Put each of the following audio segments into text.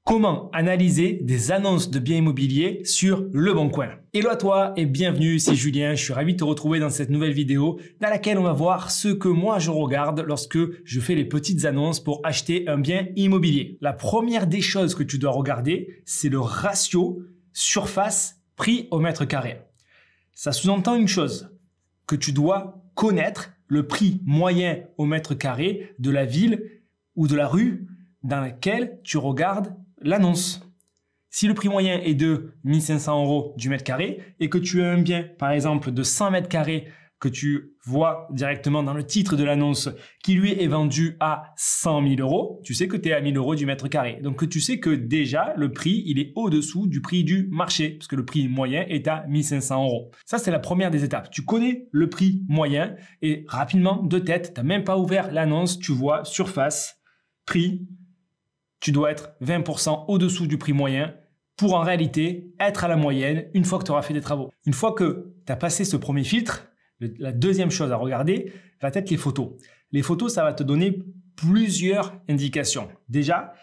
Comment analyser des annonces de biens immobiliers sur Le Bon Coin? Hello à toi et bienvenue, c'est Julien. Je suis ravi de te retrouver dans cette nouvelle vidéo dans laquelle on va voir ce que moi je regarde lorsque je fais les petites annonces pour acheter un bien immobilier. La première des choses que tu dois regarder, c'est le ratio surface prix au mètre carré. Ça sous-entend une chose, que tu dois connaître le prix moyen au mètre carré de la ville ou de la rue dans laquelle tu regardes l'annonce. Si le prix moyen est de 1500 € du mètre carré et que tu as un bien, par exemple, de 100 mètres carrés que tu vois directement dans le titre de l'annonce qui lui est vendu à 100 000 €, tu sais que tu es à 1000 € du mètre carré. Donc tu sais que déjà le prix, il est au-dessous du prix du marché parce que le prix moyen est à 1500 €. Ça, c'est la première des étapes. Tu connais le prix moyen et rapidement, de tête, tu n'as même pas ouvert l'annonce, tu vois surface, prix, tu dois être 20% au-dessous du prix moyen pour en réalité être à la moyenne une fois que tu auras fait des travaux. Une fois que tu as passé ce premier filtre, la deuxième chose à regarder va être les photos. Les photos, ça va te donner plusieurs indications. Déjà,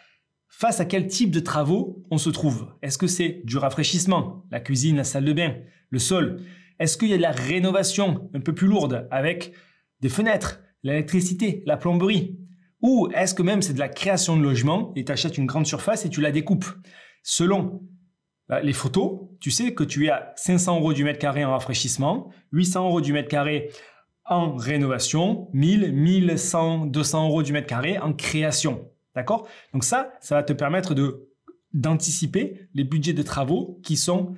face à quel type de travaux on se trouve? Est-ce que c'est du rafraîchissement, la cuisine, la salle de bain, le sol? Est-ce qu'il y a de la rénovation un peu plus lourde avec des fenêtres, l'électricité, la plomberie? Ou est-ce que même c'est de la création de logement et tu achètes une grande surface et tu la découpes? Selon les photos, tu sais que tu es à 500 € du mètre carré en rafraîchissement, 800 € du mètre carré en rénovation, 1000, 1100, 200 € du mètre carré en création. D'accord? Donc ça va te permettre d'anticiper les budgets de travaux qui sont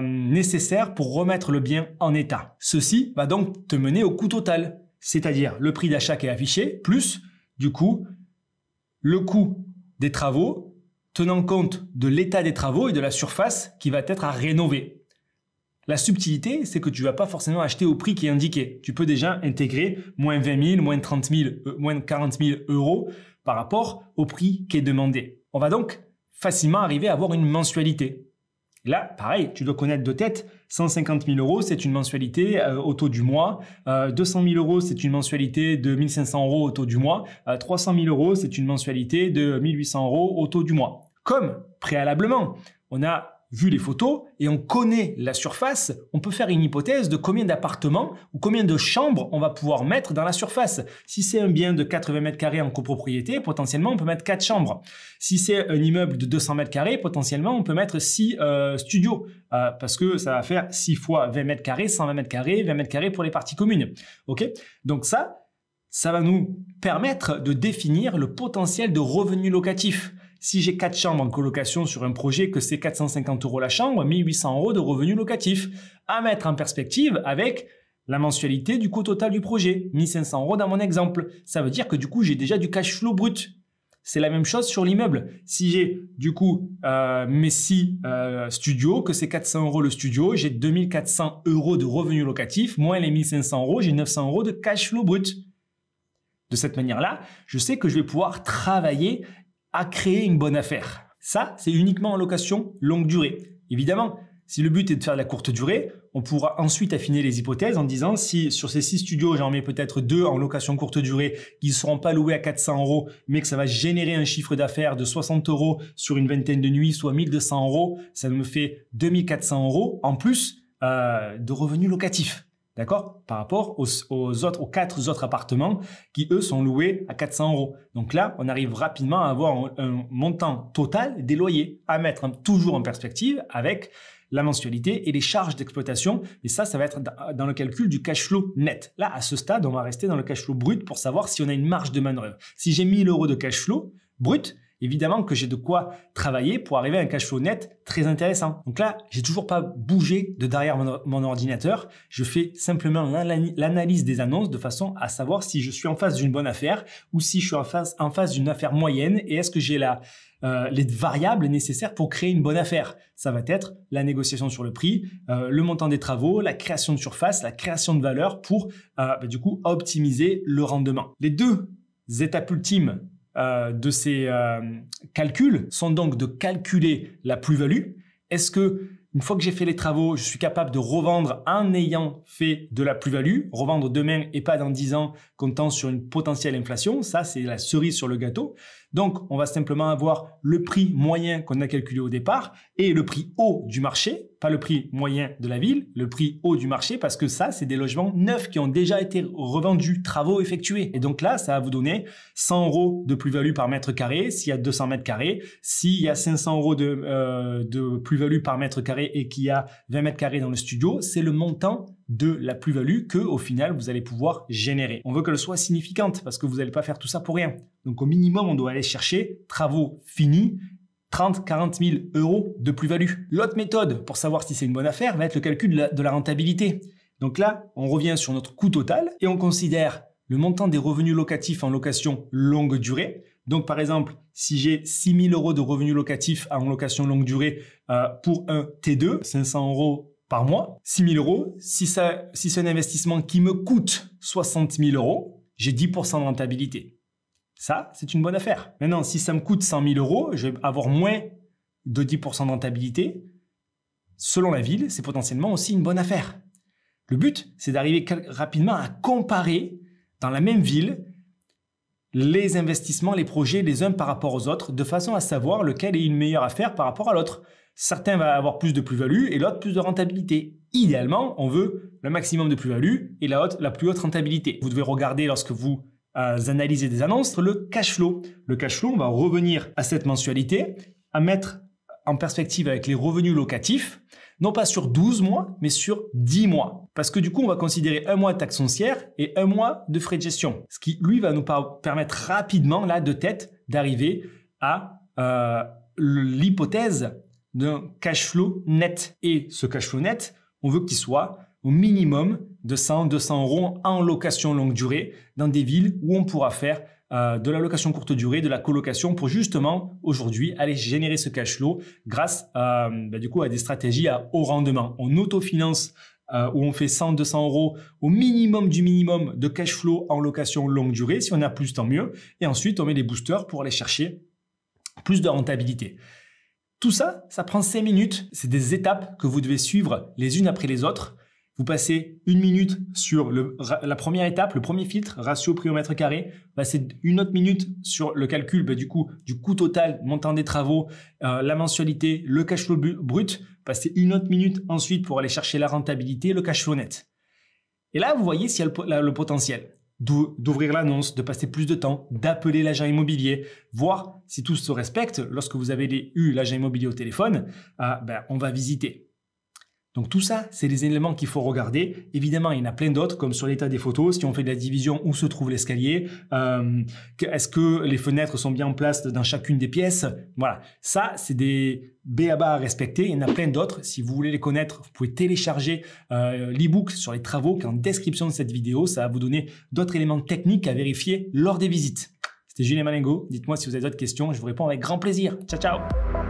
nécessaires pour remettre le bien en état. Ceci va donc te mener au coût total, c'est-à-dire le prix d'achat qui est affiché, plus du coup, le coût des travaux, tenant compte de l'état des travaux et de la surface qui va être à rénover. La subtilité, c'est que tu ne vas pas forcément acheter au prix qui est indiqué. Tu peux déjà intégrer moins 20 000, moins 30 000, moins 40 000 € par rapport au prix qui est demandé. On va donc facilement arriver à avoir une mensualité. Là, pareil, tu dois connaître de tête, 150 000 €, c'est une mensualité au taux du mois. 200 000 €, c'est une mensualité de 1500 € au taux du mois. 300 000 €, c'est une mensualité de 1800 € au taux du mois. Comme préalablement, on a vu les photos et on connaît la surface, on peut faire une hypothèse de combien d'appartements ou combien de chambres on va pouvoir mettre dans la surface. Si c'est un bien de 80 mètres carrés en copropriété, potentiellement on peut mettre 4 chambres. Si c'est un immeuble de 200 mètres carrés, potentiellement on peut mettre 6 studios parce que ça va faire 6 fois 20 mètres carrés, 120 mètres carrés, 20 mètres carrés pour les parties communes. Ok? Donc ça va nous permettre de définir le potentiel de revenus locatifs. Si j'ai 4 chambres en colocation sur un projet, que c'est 450 € la chambre, 1800 € de revenus locatifs à mettre en perspective avec la mensualité du coût total du projet, 1500 € dans mon exemple. Ça veut dire que du coup, j'ai déjà du cash flow brut. C'est la même chose sur l'immeuble. Si j'ai du coup mes 6 studios, que c'est 400 € le studio, j'ai 2400 € de revenus locatifs, moins les 1500 €, j'ai 900 € de cash flow brut. De cette manière-là, je sais que je vais pouvoir travailler à créer une bonne affaire. Ça, c'est uniquement en location longue durée. Évidemment, si le but est de faire de la courte durée, on pourra ensuite affiner les hypothèses en disant si sur ces 6 studios, j'en mets peut-être 2 en location courte durée qui ne seront pas loués à 400 €, mais que ça va générer un chiffre d'affaires de 60 € sur une vingtaine de nuits, soit 1200 €, ça me fait 2400 € en plus de revenus locatifs. D'accord? Par rapport aux 4 autres appartements qui, eux, sont loués à 400 €. Donc là, on arrive rapidement à avoir un montant total des loyers à mettre toujours en perspective avec la mensualité et les charges d'exploitation. Et ça va être dans le calcul du cash flow net. Là, à ce stade, on va rester dans le cash flow brut pour savoir si on a une marge de manœuvre. Si j'ai 1000 € de cash flow brut, évidemment que j'ai de quoi travailler pour arriver à un cash flow net très intéressant. Donc là, j'ai toujours pas bougé de derrière mon ordinateur. Je fais simplement l'analyse des annonces de façon à savoir si je suis en face d'une bonne affaire ou si je suis en face d'une affaire moyenne et est-ce que j'ai les variables nécessaires pour créer une bonne affaire. Ça va être la négociation sur le prix, le montant des travaux, la création de surface, la création de valeur pour du coup optimiser le rendement. Les 2 étapes ultimes de ces calculs sont donc de calculer la plus-value. Est-ce que une fois que j'ai fait les travaux, je suis capable de revendre en ayant fait de la plus-value, revendre demain et pas dans 10 ans, comptant sur une potentielle inflation. Ça, c'est la cerise sur le gâteau. Donc, on va simplement avoir le prix moyen qu'on a calculé au départ et le prix haut du marché, pas le prix moyen de la ville, le prix haut du marché, parce que ça, c'est des logements neufs qui ont déjà été revendus, travaux effectués. Et donc là, ça va vous donner 100 € de plus-value par mètre carré s'il y a 200 mètres carrés. S'il y a 500 € de plus-value par mètre carré et qu'il y a 20 mètres carrés dans le studio, c'est le montant de la plus-value que, au final, vous allez pouvoir générer. On veut qu'elle soit significante parce que vous n'allez pas faire tout ça pour rien. Donc, au minimum, on doit aller chercher travaux finis, 30-40 000 € de plus-value. L'autre méthode pour savoir si c'est une bonne affaire va être le calcul de la rentabilité. Donc là, on revient sur notre coût total et on considère le montant des revenus locatifs en location longue durée. Donc, par exemple, si j'ai 6 000 € de revenus locatifs en location longue durée pour un T2, 500 € par mois, 6 000 €. Si c'est un investissement qui me coûte 60 000 €, j'ai 10% de rentabilité. Ça, c'est une bonne affaire. Maintenant, si ça me coûte 100 000 €, je vais avoir moins de 10% de rentabilité. Selon la ville, c'est potentiellement aussi une bonne affaire. Le but, c'est d'arriver rapidement à comparer dans la même ville les investissements, les projets les uns par rapport aux autres, de façon à savoir lequel est une meilleure affaire par rapport à l'autre. Certains vont avoir plus de plus-value et l'autre plus de rentabilité. Idéalement, on veut le maximum de plus-value et la plus haute rentabilité. Vous devez regarder lorsque vous analysez des annonces le cash flow. Le cash flow, on va revenir à cette mensualité, à mettre en perspective avec les revenus locatifs, non pas sur 12 mois, mais sur 10 mois. Parce que du coup, on va considérer un mois de taxe foncière et un mois de frais de gestion. Ce qui, lui, va nous permettre rapidement, là, de tête, d'arriver à l'hypothèse d'un cash flow net. Et ce cash flow net, on veut qu'il soit au minimum de 100-200 € en location longue durée dans des villes où on pourra faire de la location courte durée, de la colocation pour justement aujourd'hui aller générer ce cash flow grâce du coup à des stratégies à haut rendement. On autofinance où on fait 100-200 € au minimum du minimum de cash flow en location longue durée. Si on a plus, tant mieux. Et ensuite, on met des boosters pour aller chercher plus de rentabilité. Tout ça, ça prend 5 minutes. C'est des étapes que vous devez suivre les unes après les autres. Vous passez 1 minute sur la première étape, le premier filtre, ratio prix au mètre carré. Vous passez 1 autre minute sur le calcul du coût total, montant des travaux, la mensualité, le cash flow brut. Vous passez 1 autre minute ensuite pour aller chercher la rentabilité, le cash flow net. Et là, vous voyez s'il y a le potentiel d'ouvrir l'annonce, de passer plus de temps, d'appeler l'agent immobilier, voir si tout se respecte. Lorsque vous avez eu l'agent immobilier au téléphone, on va visiter. Donc tout ça, c'est les éléments qu'il faut regarder. Évidemment, il y en a plein d'autres, comme sur l'état des photos, si on fait de la division, où se trouve l'escalier, est-ce que les fenêtres sont bien en place dans chacune des pièces. Voilà, ça, c'est des b.a.-ba à respecter. Il y en a plein d'autres. Si vous voulez les connaître, vous pouvez télécharger l'e-book sur les travaux qui est en description de cette vidéo. Ça va vous donner d'autres éléments techniques à vérifier lors des visites. C'était Julien Malingo. Dites-moi si vous avez d'autres questions. Je vous réponds avec grand plaisir. Ciao, ciao!